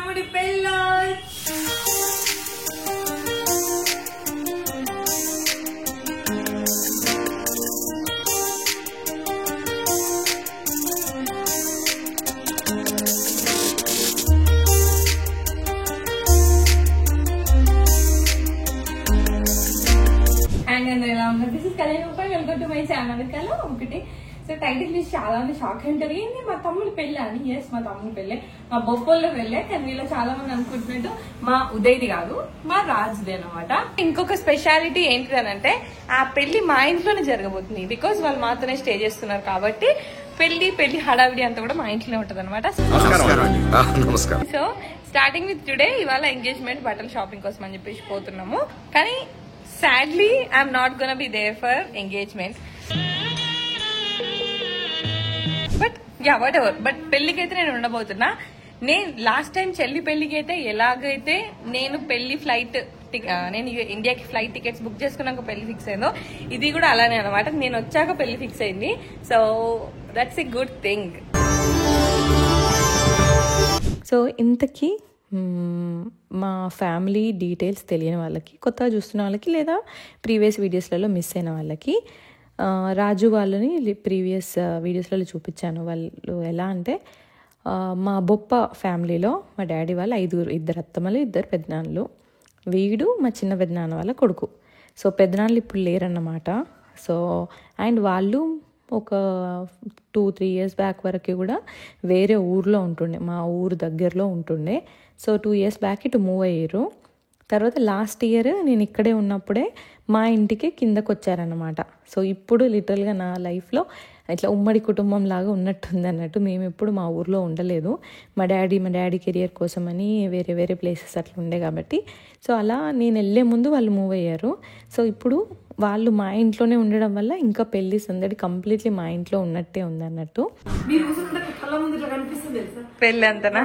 తమ్ముడి పెళ్ళి. Welcome to my channel. కల ఒకటి సో టైటిల్ చూసి చాలా మంది షాక్ అంటారు, ఏంటి మా తమ్ముడి పెళ్ళి అని. ఎస్, మా తమ్ముడి పెళ్ళే, మా బొప్పల్లో పెళ్ళే. కానీ వీళ్ళు చాలా మంది అనుకుంటున్నట్టు మా ఉదయ్ది కాదు, మా రాజుది అనమాట. ఇంకొక స్పెషాలిటీ ఏంటిదనంటే ఆ పెళ్లి మా ఇంట్లోనే జరగబోతుంది. బికాస్ వాళ్ళు మాతోనే స్టే చేస్తున్నారు కాబట్టి పెళ్లి హడావిడి అంతా కూడా మా ఇంట్లోనే ఉంటది అనమాట. సో స్టార్టింగ్ విత్ టుడే, ఇవాళ ఎంగేజ్మెంట్ బట్టల షాపింగ్ కోసం అని చెప్పేసి పోతున్నాము. కానీ sadly I'm not gonna be there for engagement, but yeah whatever. but పెళ్లికి అయితే నేను ఉండబోతున్నా. నేను లాస్ట్ టైం చెల్లి పెళ్లికి అయితే ఎలాగైతే నేను పెళ్లి ఫ్లైట్ నేను ఇండియాకి ఫ్లైట్ టికెట్స్ బుక్ చేసుకున్నాక పెళ్లి ఫిక్స్ అయిందో, ఇది కూడా అలానే అనమాట. నేను వచ్చాక పెళ్లి ఫిక్స్ అయింది. So that's a good thing. So ఇంతకీ మా ఫ్యామిలీ డీటెయిల్స్ తెలియని వాళ్ళకి, కొత్తగా చూస్తున్న వాళ్ళకి, లేదా ప్రీవియస్ వీడియోస్లలో మిస్ అయిన వాళ్ళకి రాజు వాళ్ళని ప్రీవియస్ వీడియోస్లలో చూపించాను. వాళ్ళు ఎలా అంటే మా బొప్ప ఫ్యామిలీలో మా డాడీ వాళ్ళు 5, 2 అత్తమ్మలు, 2 పెద్దనాన్నలు. వీడు మా చిన్న పెద్దనాన్న వాళ్ళ కొడుకు. సో పెద్దనాన్నలు ఇప్పుడు లేరన్నమాట. సో అండ్ వాళ్ళు ఒక 2-3 years బ్యాక్ వరకు కూడా వేరే ఊర్లో ఉంటుండే, మా ఊరు దగ్గరలో ఉంటుండే. సో 2 years బ్యాక్ ఇటు మూవ్ అయ్యారు. తర్వాత లాస్ట్ ఇయర్ నేను ఇక్కడే ఉన్నప్పుడే మా ఇంటికి కిందకు వచ్చారన్నమాట. సో ఇప్పుడు లిటరల్గా నా లైఫ్లో ఇట్లా ఉమ్మడి కుటుంబం లాగా ఉన్నట్టుంది అన్నట్టు. మేము ఎప్పుడు మా ఊర్లో ఉండలేదు. మా డాడీ కెరియర్ కోసమని వేరే వేరే ప్లేసెస్ అట్లా ఉండే కాబట్టి. సో అలా నేను వెళ్ళే ముందు వాళ్ళు మూవ్ అయ్యారు. సో ఇప్పుడు వాళ్ళు మా ఇంట్లోనే ఉండడం వల్ల ఇంకా పెళ్లి సందడి కంప్లీట్లీ మా ఇంట్లో ఉన్నట్టే ఉంది అన్నట్టు. పెళ్లి అంతనా?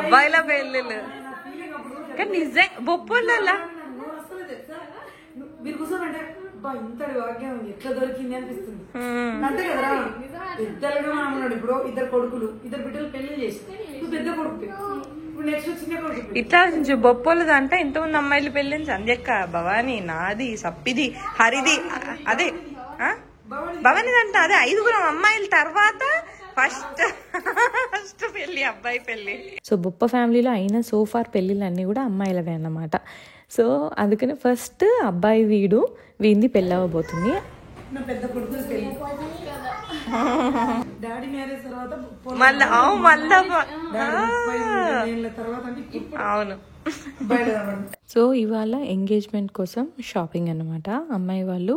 అబ్బాయిల పెళ్ళిళ్ళు కానీ నిజం బొప్పళ్ళ మీరు కూర్చోనంటే ఇంతటి భాగ్యం ఎట్లా దొరికింది అనిపిస్తుంది. అంతే కదరా, పెద్దలుగా ఉన్నాడు. ఇప్పుడు 2 కొడుకులు, 2 బిడ్డలు పెళ్లి చేసి పెద్ద కొడుకు, ఇప్పుడు నెక్స్ట్ చిన్న కొడుకు. ఇట్లా బొప్పలది అంటే ఇంతమంది అమ్మాయిలు పెళ్ళింది. సంజక్క, భవాని, నాది, సప్పిది, హరిది, అదే భవానిది అంట. అదే 5 అమ్మాయిల తర్వాత ఫస్ట్ పెళ్లి అబ్బాయి పెళ్లి. సో బొప్ప ఫ్యామిలీలో అయిన సోఫార్ పెళ్ళిళ్ళు అన్నీ కూడా అమ్మాయిలవే అన్నమాట. సో అందుకని ఫస్ట్ అబ్బాయి వీడిని పెళ్ళి అవ్వబోతుంది. పెద్ద కొడుకు పెళ్లి, డాడీ మ్యారేజ్ తర్వాత అవును. సో ఇవాళ ఎంగేజ్మెంట్ కోసం షాపింగ్ అన్నమాట. అమ్మాయి వాళ్ళు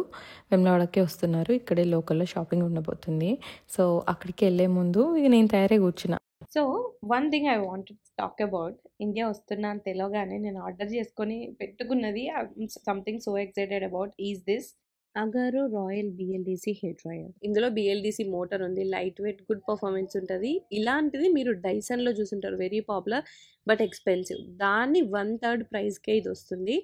వెమ్లవాడకే వస్తున్నారు. ఇక్కడే లోకల్లో షాపింగ్ ఉండబోతుంది. సో అక్కడికి వెళ్ళే ముందు ఇక నేను తయారై కూర్చున్నా. So one thing I want talk about, India వస్తున్నా అని తెలియగానే నేను ఆర్డర్ చేసుకొని పెట్టుకున్నది, something so excited about is this Agaro royal BLDC hair dryer. ఇందులో బిఎల్డిసి మోటార్ ఉంది, లైట్ వెయిట్, గుడ్ పర్ఫార్మెన్స్ ఉంటుంది. ఇలాంటిది మీరు డైసన్లో చూసుంటారు, వెరీ పాపులర్ బట్ ఎక్స్పెన్సివ్. దాన్ని 1/3 ప్రైస్కే ఇది వస్తుంది.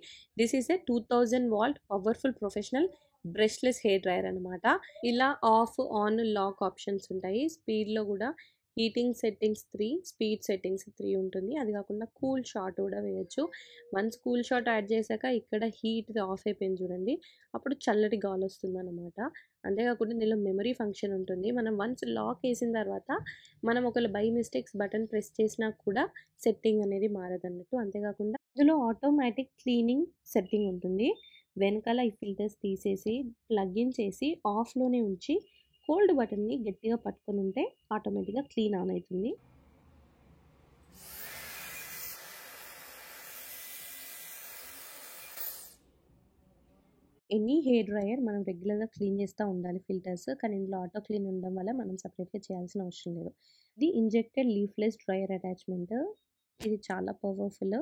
This is a 2000 watt powerful professional brushless hair dryer అనమాట. ఇలా ఆఫ్ ఆన్ లాక్ ఆప్షన్స్ ఉంటాయి. స్పీడ్లో కూడా హీటింగ్ సెట్టింగ్స్ 3, స్పీడ్ సెట్టింగ్స్ 3 ఉంటుంది. అది కాకుండా కూల్ షాట్ కూడా వేయచ్చు. వన్స్ కూల్ షాట్ యాడ్ చేశాక ఇక్కడ హీట్ ఆఫ్ అయిపోయింది చూడండి, అప్పుడు చల్లటి గాలి వస్తుంది అనమాట. అంతేకాకుండా ఇందులో మెమరీ ఫంక్షన్ ఉంటుంది. మనం వన్స్ లాక్ వేసిన తర్వాత మనం ఒకవేళ బై మిస్టేక్స్ బటన్ ప్రెస్ చేసినా కూడా సెట్టింగ్ అనేది మారదన్నట్టు. అంతేకాకుండా ఇందులో ఆటోమేటిక్ క్లీనింగ్ సెట్టింగ్ ఉంటుంది. వెనకాల ఈ ఫిల్టర్స్ తీసేసి ప్లగ్ ఇన్ చేసి ఆఫ్లోనే ఉంచి కోల్డ్ బటన్ని గట్టిగా పట్టుకొని ఉంటే ఆటోమేటిక్గా క్లీన్ ఆన్ అవుతుంది. ఎనీ హెయిర్ డ్రైయర్ మనం రెగ్యులర్గా క్లీన్ చేస్తూ ఉండాలి ఫిల్టర్స్, కానీ ఇందులో ఆటో క్లీన్ ఉండడం వల్ల మనం సపరేట్గా చేయాల్సిన అవసరం లేదు. ఇది ఇంజెక్టెడ్ లీఫ్లెస్ డ్రైయర్ అటాచ్మెంట్. ఇది చాలా పవర్ఫుల్.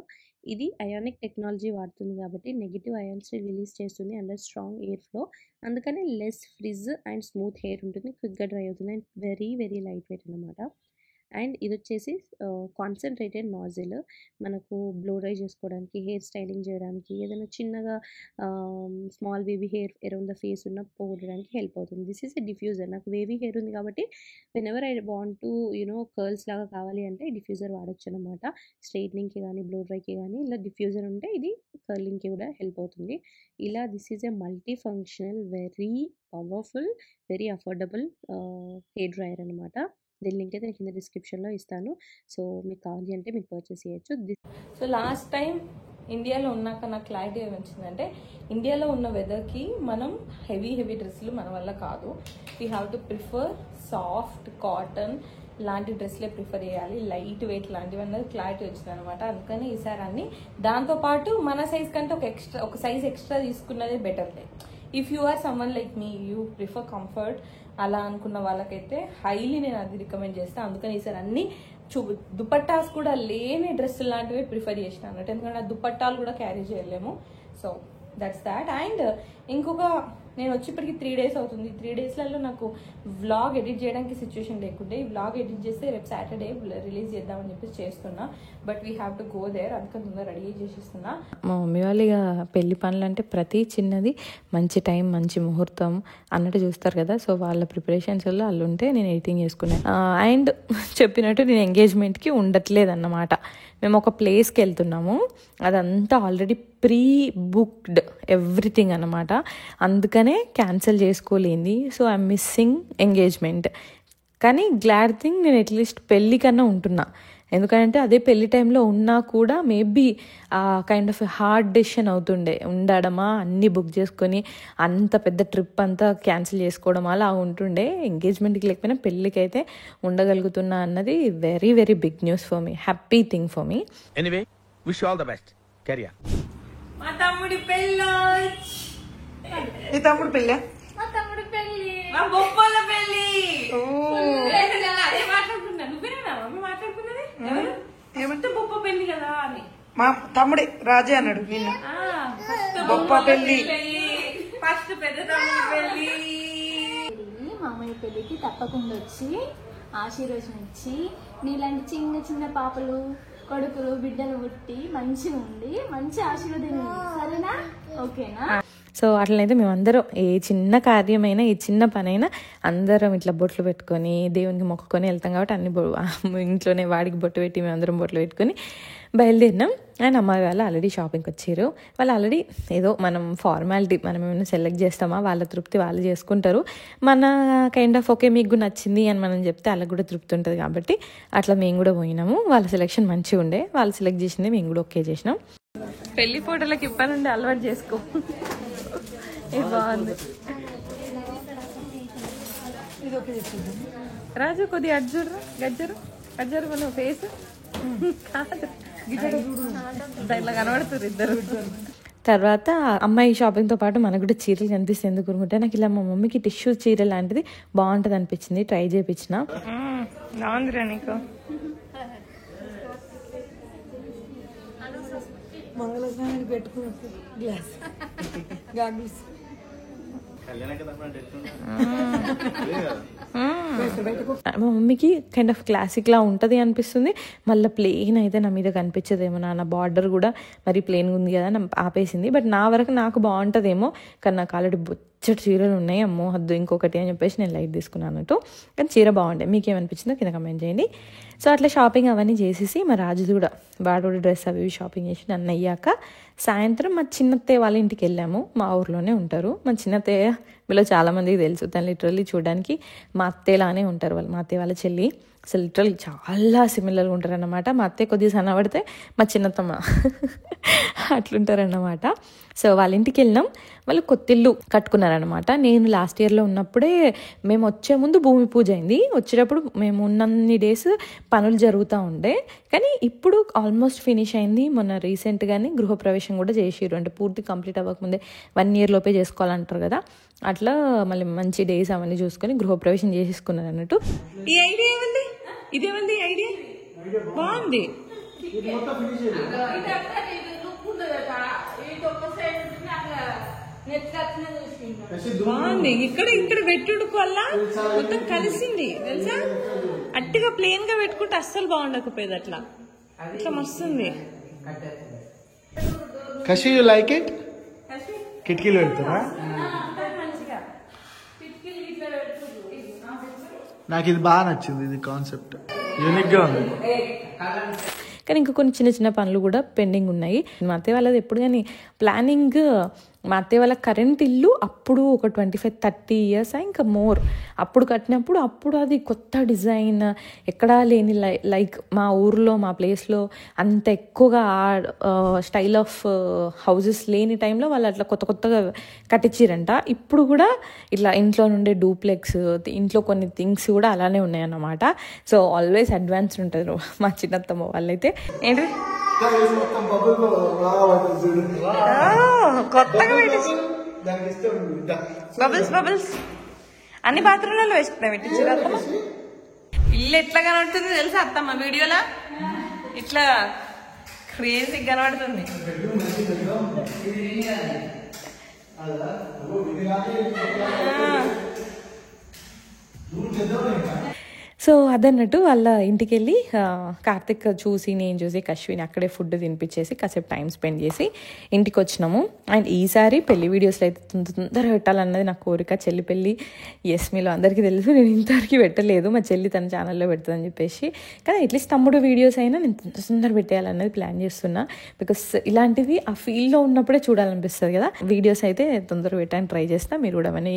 ఇది అయానిక్ టెక్నాలజీ వాడుతుంది కాబట్టి నెగిటివ్ అయాన్స్ని రిలీజ్ చేస్తుంది అండ్ స్ట్రాంగ్ ఎయిర్ ఫ్లో. అందుకని less fridge and smooth hair ఉంటుంది, క్విక్గా డ్రై అవుతుంది and very very light weight అనమాట. అండ్ ఇది వచ్చేసి కాన్సన్ట్రేటెడ్ నాజిల్, మనకు బ్లో డ్రై చేసుకోవడానికి, హెయిర్ స్టైలింగ్ చేయడానికి, ఏదైనా చిన్నగా small wavy hair around the face ఉన్న పోగొట్టడానికి హెల్ప్ అవుతుంది. This is a diffuser. నాకు వేవీ హెయిర్ ఉంది కాబట్టి whenever I want to curls లాగా కావాలి అంటే ఈ డిఫ్యూజర్ వాడచ్చు అనమాట. స్ట్రైట్నింగ్కి కానీ బ్లో డ్రైకి కానీ ఇలా డిఫ్యూజర్ ఉంటే ఇది కర్లింగ్కి కూడా హెల్ప్ అవుతుంది. ఇలా this is a multi functional, very powerful, very affordable hair dryer అనమాట. దీని లింక్ అయితే నేను కింద డిస్క్రిప్షన్లో ఇస్తాను. సో మీకు కావాలి అంటే మీరు పర్చేస్ చేయొచ్చు. సో లాస్ట్ టైం ఇండియాలో ఉన్నాక నాకు క్లారిటీ ఏమొచ్చిందంటే, ఇండియాలో ఉన్న వెదర్కి మనం హెవీ డ్రెస్సులు మన వల్ల కాదు. We have to prefer soft cotton లాంటి డ్రెస్లే ప్రిఫర్ చేయాలి, లైట్ వెయిట్ లాంటివి అన్నది క్లారిటీ వచ్చింది అనమాట. అందుకని ఈసారి అన్ని దాంతోపాటు మన సైజ్ కంటే ఒక సైజ్ ఎక్స్ట్రా తీసుకున్నదే better. If you are someone like me, you prefer comfort అలా అనుకున్న వాళ్ళకైతే హైలీ నేను అది రికమెండ్ చేస్తాను. అందుకని ఈసారి అన్ని దుపట్టాస్ కూడా లేని డ్రెస్సులు లాంటివి ప్రిఫర్ చేసిన అన్నట్టు, ఎందుకంటే ఆ దుపట్టాలు కూడా క్యారీ చేయలేము. So that's that. అండ్ ఇంకొక, నేను వచ్చి ఇప్పటికి 3 days అవుతుంది. 3 daysలలో నాకు వ్లాగ్ ఎడిట్ చేయడానికి సిచ్యువేషన్ లేకుంటే, ఈ వ్లాగ్ ఎడిట్ చేస్తే రేపు సాటర్డే రిలీజ్ చేద్దామని చెప్పేసి చేస్తున్నా. But we have to go there, అందుకని తొందరగా రెడీ చేసిస్తున్నా. మా మమ్మీ వాళ్ళు ఇక పెళ్లి పనులు అంటే ప్రతి చిన్నది మంచి టైం, మంచి ముహూర్తం అన్నట్టు చూస్తారు కదా. సో వాళ్ళ ప్రిపరేషన్స్లో వాళ్ళు ఉంటే నేను ఎడిటింగ్ చేసుకున్నాను. అండ్ చెప్పినట్టు నేను ఎంగేజ్మెంట్కి ఉండట్లేదు అన్నమాట. మేము ఒక ప్లేస్కి వెళ్తున్నాము, అదంతా ఆల్రెడీ ప్రీ బుక్డ్ ఎవ్రీథింగ్ అన్నమాట. అందుకనే క్యాన్సిల్ చేసుకోలేంది. So I'm missing engagement. కానీ గ్లాడ్ థింగ్ నేను అట్లీస్ట్ పెళ్ళి కన్నా ఉంటున్నా. ఎందుకంటే అదే పెళ్లి టైంలో ఉన్నా కూడా maybe kind of hard decision అవుతుండే, ఉండడమా అన్నీ బుక్ చేసుకొని అంత పెద్ద ట్రిప్ అంతా క్యాన్సిల్ చేసుకోవడం అలా ఉంటుండే. ఎంగేజ్మెంట్కి లేకపోయినా పెళ్ళికి అయితే ఉండగలుగుతున్నా అన్నది very very big news for me, happy thing for me. Anyway wish all the best. Career. మా తమ్ముడి పెళ్ళి. నీ తమ్ముడు పెళ్ళా? మా తమ్ముడి పెళ్ళి, మా బొప్పల పెళ్ళి. అదే మాట్లాడుతున్నా. నువ్వేనా మమ్మీ మాట్లాడుతున్నది? ఏమంటే బొప్ప పెళ్లి కదా అని. మా తమ్ముడే రాజే అన్నాడు నిన్న. బొప్ప పెళ్ళి, ఫస్ట్ పెద్ద తమ్ముడి పెళ్ళి. మామయ్య పెళ్ళికి తప్పకుండా వచ్చి ఆశీర్వచనం ఇచ్చి, నీలాంటి చిన్న చిన్న పాపలు, కొడుకులు, బిడ్డలు పుట్టి మంచిగా ఉండి మంచి ఆశీర్వాదం, సరేనా? ఓకేనా? సో అట్లనైతే మేమందరం ఏ చిన్న కార్యమైనా, ఏ చిన్న పనైనా అందరం ఇట్లా బొట్లు పెట్టుకొని దేవునికి మొక్కుకొని వెళ్తాం కాబట్టి అన్ని ఇంట్లోనే వాడికి బొట్టు పెట్టి మేమందరం బొట్లు పెట్టుకొని బయలుదేరినాం. అండ్ అమ్మాయి వాళ్ళు ఆల్రెడీ షాపింగ్కి వచ్చారు. వాళ్ళు ఆల్రెడీ ఏదో మనం ఫార్మాలిటీ, మనం ఏమైనా సెలెక్ట్ చేస్తామా, వాళ్ళ తృప్తి వాళ్ళు చేసుకుంటారు. మన కైండ్ ఆఫ్ ఓకే మీకు నచ్చింది అని మనం చెప్తే వాళ్ళకి కూడా తృప్తి ఉంటుంది కాబట్టి అట్లా మేము కూడా పోయినాము. వాళ్ళ సెలెక్షన్ మంచిగా ఉండే, వాళ్ళు సెలెక్ట్ చేసింది మేము కూడా ఓకే చేసినాం. పెళ్లి ఫోటోలకు ఇప్పటి అలవాటు చేసుకో. ఇది బాగుంది. రాజు కొద్దిగా అడ్జుర్రు, గజ్జరు మన ఫేస్ కాదు, ఇట్లా కనబడుతుంది ఇద్దరు. తర్వాత అమ్మాయి షాపింగ్తో పాటు మనకు కూడా చీరలు కనిపిస్తే ఎందుకు అనుకుంటే, నాకు ఇలా మా మమ్మీకి టిష్యూ చీర లాంటిది బాగుంటుంది అనిపించింది, ట్రై చేయించిన. బాగుందిరా నీకు. మంగళస్నానానికి పెట్టుకున్నట్టు గ్లాస్ గాగుల్స్. మా మమ్మీకి కైండ్ ఆఫ్ క్లాసిక్లా ఉంటుంది అనిపిస్తుంది, మళ్ళీ ప్లెయిన్ అయితే నా మీద కనిపించదేమో, నా బార్డర్ కూడా మరి ప్లెయిన్గా ఉంది కదా అని ఆపేసింది. బట్ నా వరకు నాకు బాగుంటుందేమో, కానీ నాకు ఆల్రెడీ బొచ్చటి చీరలు ఉన్నాయి, అమ్మో వద్దు ఇంకొకటి అని చెప్పేసి నేను లైట్ తీసుకున్నాను అన్నట్టు. కానీ చీర బాగుండే, మీకేమనిపించిందో కింద కమెంట్ చేయండి. సో అట్లా షాపింగ్ అవన్నీ చేసేసి మా రాజు కూడా వాడు డ్రెస్ అవి షాపింగ్ చేసి నన్ను అయ్యాక సాయంత్రం మా చిన్నత్తయ్య వాళ్ళ ఇంటికి వెళ్ళాము. మా ఊర్లోనే ఉంటారు మా చిన్నత్తయ్య. వీళ్ళు చాలామందికి తెలుసు, తను లిటరల్లీ చూడడానికి మా అత్తయ్యలానే ఉంటారు వాళ్ళు. మా అత్తయ్య వాళ్ళ చెల్లి అసలు లిటరల్లీ చాలా సిమిలర్గా ఉంటారు అన్నమాట. మా అత్తయ్య కొద్దిగా సన్నబడితే మా చిన్నత్తమ్మ అట్లుంటారన్నమాట. సో వాళ్ళ ఇంటికి వెళ్ళినాం. వాళ్ళు కొత్తిల్లు కట్టుకున్నారనమాట. నేను లాస్ట్ ఇయర్లో ఉన్నప్పుడే, మేము వచ్చే ముందు భూమి పూజ అయింది, వచ్చేటప్పుడు మేము ఉన్నన్ని డేస్ పనులు జరుగుతూ ఉండే. కానీ ఇప్పుడు ఆల్మోస్ట్ ఫినిష్ అయింది. మొన్న రీసెంట్గానే గృహప్రవేశం కూడా చేసిర్రు, అంటే పూర్తి కంప్లీట్ అవ్వకముందే 1 year లోపే చేసుకోవాలంటారు కదా, అట్లా మళ్ళీ మంచి డేస్ అవన్నీ చూసుకొని గృహప్రవేశం చేసేసుకున్నారు అన్నట్టు. ఈ ఐడియా ఏమండి? ఇదేమంది ఐడియా? బాగుంది. బాగుంది. ఇక్కడ పెట్టుడు వల్ల మొత్తం కలిసింది తెలుసా. అట్టిగా ప్లెయిన్ గా పెట్టుకుంటే అస్సలు బాగుండకపోయేది అట్లా. ఇట్లా మస్తుంది. కషి యూ లైక్ ఇట్? కిటికీలు పెడతారా? నాకు ఇది బాగా నచ్చింది, ఇది కాన్సెప్ట్ యూనిక్ గా ఉంది. కానీ ఇంకా కొన్ని చిన్న చిన్న పనులు కూడా పెండింగ్ ఉన్నాయి. మా అత్తయ్య వాళ్ళది ఎప్పుడు కానీ ప్లానింగ్, మా అత్తయ్య వాళ్ళ కరెంట్ ఇల్లు అప్పుడు ఒక 25-30 years ఇంకా మోర్ అప్పుడు కట్టినప్పుడు, అప్పుడు అది కొత్త డిజైన్ ఎక్కడా లేని లైక్ మా ఊర్లో మా ప్లేస్లో అంత ఎక్కువగా స్టైల్ ఆఫ్ హౌజెస్ లేని టైంలో వాళ్ళు అట్లా కొత్త కొత్తగా కట్టించారంట. ఇప్పుడు కూడా ఇట్లా ఇంట్లో నుండే డూప్లెక్స్, ఇంట్లో కొన్ని థింగ్స్ కూడా అలానే ఉన్నాయన్నమాట. సో ఆల్వేస్ అడ్వాన్స్ ఉంటారు మా చిన్నత్తమ్మ వాళ్ళైతే. ఏంటి కొత్తగా బబుల్స్ బబుల్స్ అన్ని బాత్రూమ్లలో పెట్టించారు అత్తమ్మ. ఇల్లు ఎట్లా కనబడుతుంది తెలుసా అత్తమ్మ వీడియోలో? ఇట్లా క్రేజీ కనబడుతుంది. సో అదన్నట్టు వాళ్ళ ఇంటికి వెళ్ళి కార్తిక్ చూసి, నేను చూసి, కశ్విని అక్కడే ఫుడ్ తినిపించేసి కాసేపు టైం స్పెండ్ చేసి ఇంటికి వచ్చినాము. అండ్ ఈసారి పెళ్లి వీడియోస్లో అయితే తొందరగా పెట్టాలన్నది నా కోరిక. చెల్లి పెళ్ళి ఎస్ మీలో అందరికీ తెలుసు, నేను ఇంతవరకు పెట్టలేదు. మా చెల్లి తన ఛానల్లో పెడుతుందని చెప్పేసి. కానీ అట్లీస్ట్ తమ్ముడు వీడియోస్ అయినా నేను తొందర పెట్టేయాలన్నది ప్లాన్ చేస్తున్నా. బికాస్ ఇలాంటివి ఆ ఫీల్డ్లో ఉన్నప్పుడే చూడాలనిపిస్తుంది కదా. వీడియోస్ అయితే తొందరగా పెట్టడానికి ట్రై చేస్తా. మీరు కూడా అవన్నీ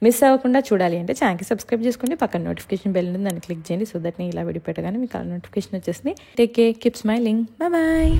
మిస్ అవ్వకుండా చూడాలి అంటే ఛానల్కి సబ్స్క్రైబ్ చేసుకోండి, పక్కన నోటిఫికేషన్ బెల్ ఉంది దాన్ని క్లిక్ చేయండి. సో దట్ నేను ఇలా వీడియో పెట్టగానే మీకు ఆ నోటిఫికేషన్ వచ్చేసింది. Take care, keep smiling, bye bye.